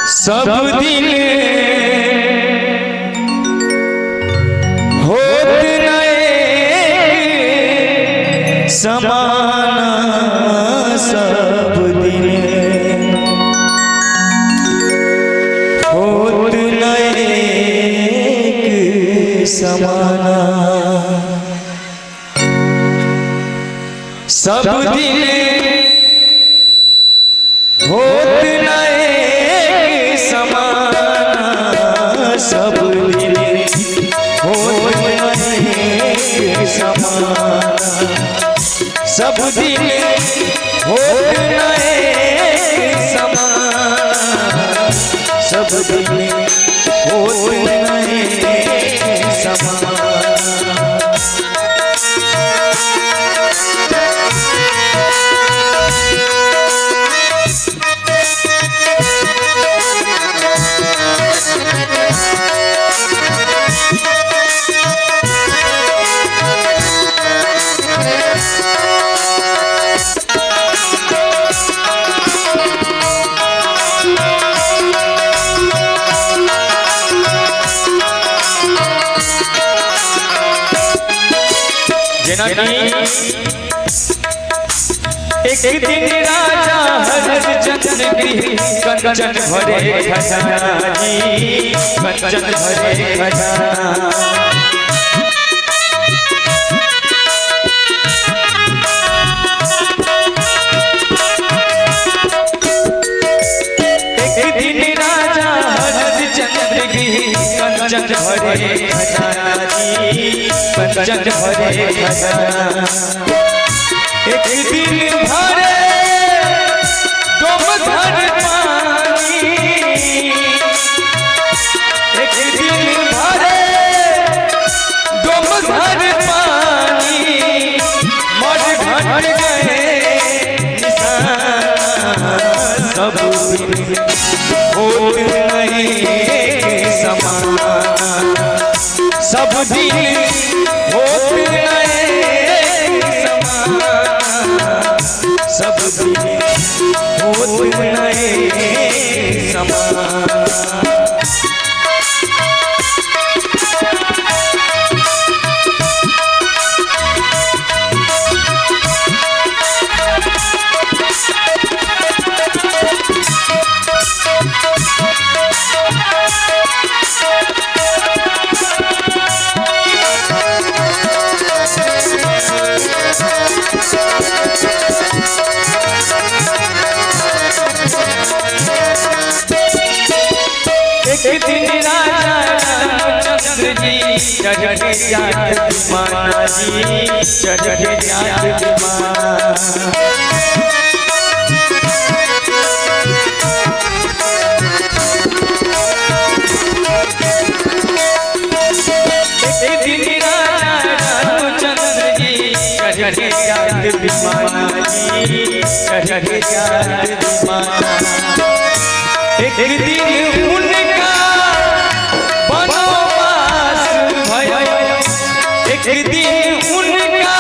सब दिन होत नए समाना, सब दिन होत नए समाना, सब दिन होत नए समाना, सब दिन होत नए समाना, सब दिन होत नए समाना, सब दिन होत नए समाना। एक दिन राजा हरिश्चंद्र गृह कंचन भरे खजाना जी, कंचन भरे खजाना। एक दिन राजा हरिश्चंद्र गृह कंचन भरे खजाना जी, कंचन भरे खजाना। एक दिन भरे डोमधर पानी, एक दिन भरे डोमधर पानी, मर घट गए निशाना, सब दिन होत नए समाना, सब दिन होत नए समाना, सब दिन होत नए समाना। एक दिन राजा रामचंद्र जी चढ़े जात विमाना जी, चढ़े जात विमाना। एक दिन राजा रामचंद्र जी चढ़े जात विमाना जी, चढ़े जात विमाना। एक दिन उनका बनवास भयो, एक दिन उनका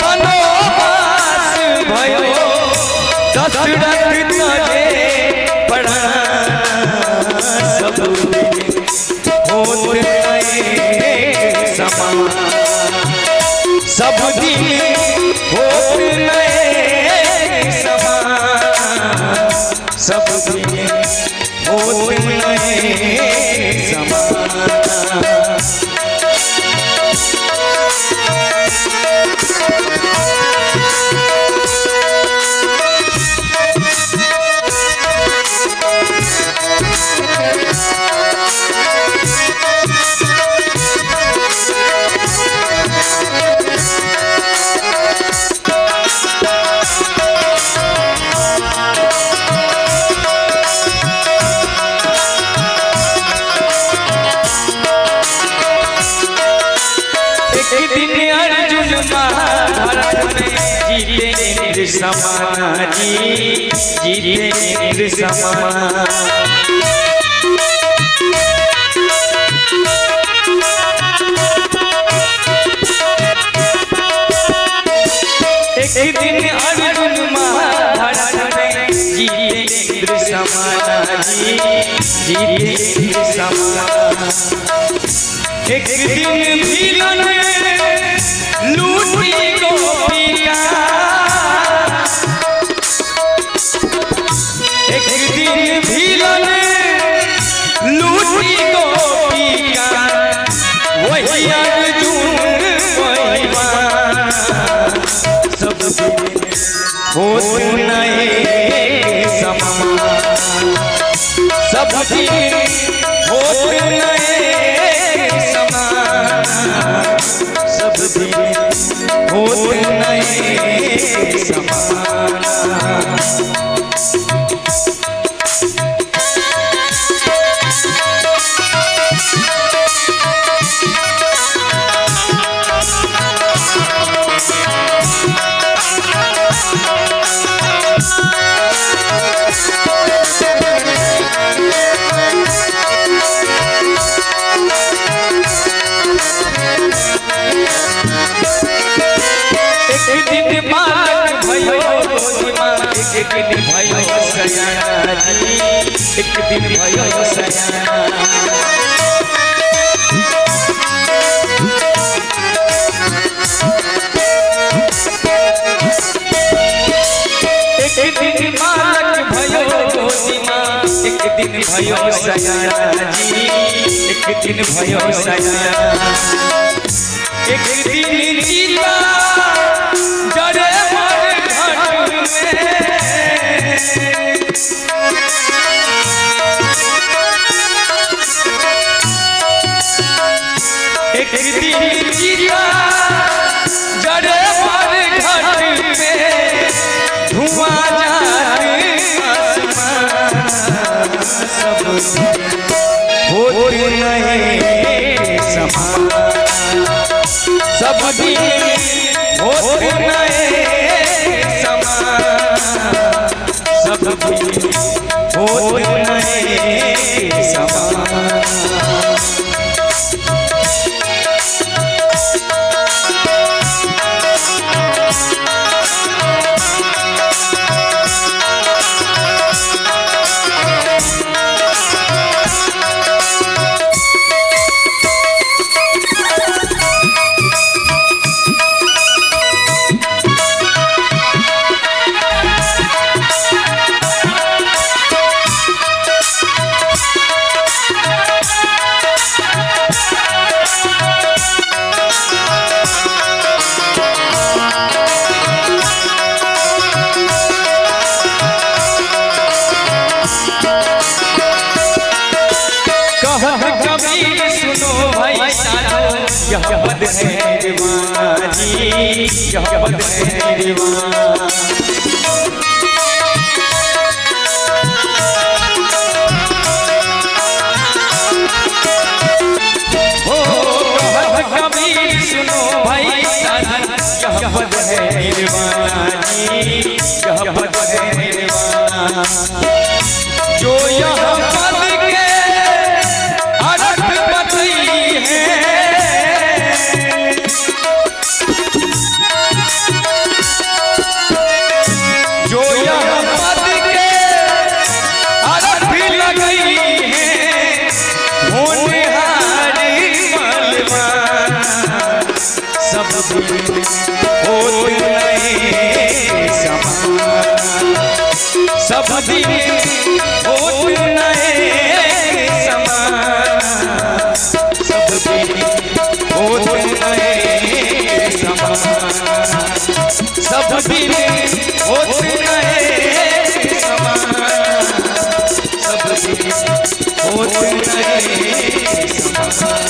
बनवास भयो, दशरथ तजे पड़ा, सब दिन होत नए समाना, सब दिन होत नए समाना, सब दिन होत नए समाना। एक दिन अर्जुन महाभारत में जीते इंद्र समाना जी, जीते इंद्र समाना। एक दिन अर्जुन महाभारत में जीते इंद्र समाना जी, जीते इंद्र समाना। एक दिन भीलन लूटी गोपिका, एक दिन भीलन लूटी गोपिका, वही अर्जुन महिमा सब होत नहीं समान, सब होत नहीं समान, सब होत नहीं समान। एक दिन बालक भयो गोदीमा, एक दिन भयो सयाना जी, एक दिन भयो सयाना। एक दिन बालक भयो गोदीमा, एक दिन भयो सयाना जी, एक दिन भयो सयाना। एक दिन जीता जड़े मर घट में, एक दिन जीता जड़े मर घट में, धुआं जाते आसमान सब होत नहीं समान, सब होत नहीं समान, सब होत नहीं समान। कबीर सुनो भाई साधो, यह पद है निर्वाण जी, यह पद है निर्वाण। कबीर सुनो भाई साधो, यह पद है निर्वाण जी, यह पद है निर्वाण। जो यह पद के जो यह पद के अर्थ लगई है, होनहारी मलमान सब होत नहीं समान, सब होत नहीं समान, सब होत नहीं समान, सब होत नहीं समान, सब होत नहीं समान।